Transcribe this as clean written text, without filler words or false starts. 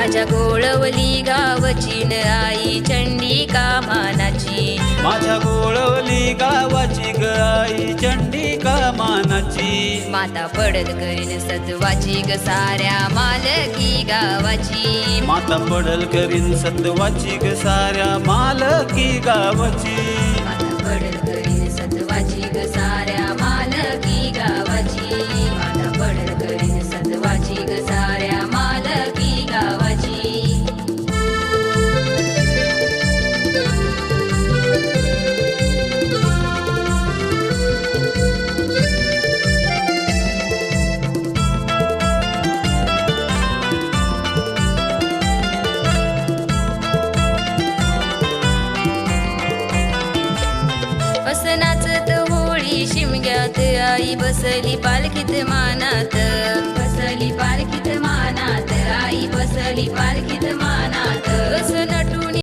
माझ्या गोळवली गावची न आई चंडिका मानाची. माझ्या गोळवली गावाची ग आई चंडिका मानाची. माता पडल करीन सत्वाची ग साऱ्या मालकी गावाची. माता पडल करीन सत्वाची ग साऱ्या मालकी गावाची. माता पडल करीन सत्वाची ग साऱ्या मालकी गावाची. माता पडल करीन सत्वाची ग साऱ्या मालकी गावाची. नाचत होळी शिमग्यात आई बसली पालखीत मानात. बसली पालखीत मानात आई बसली पालखीत मानात.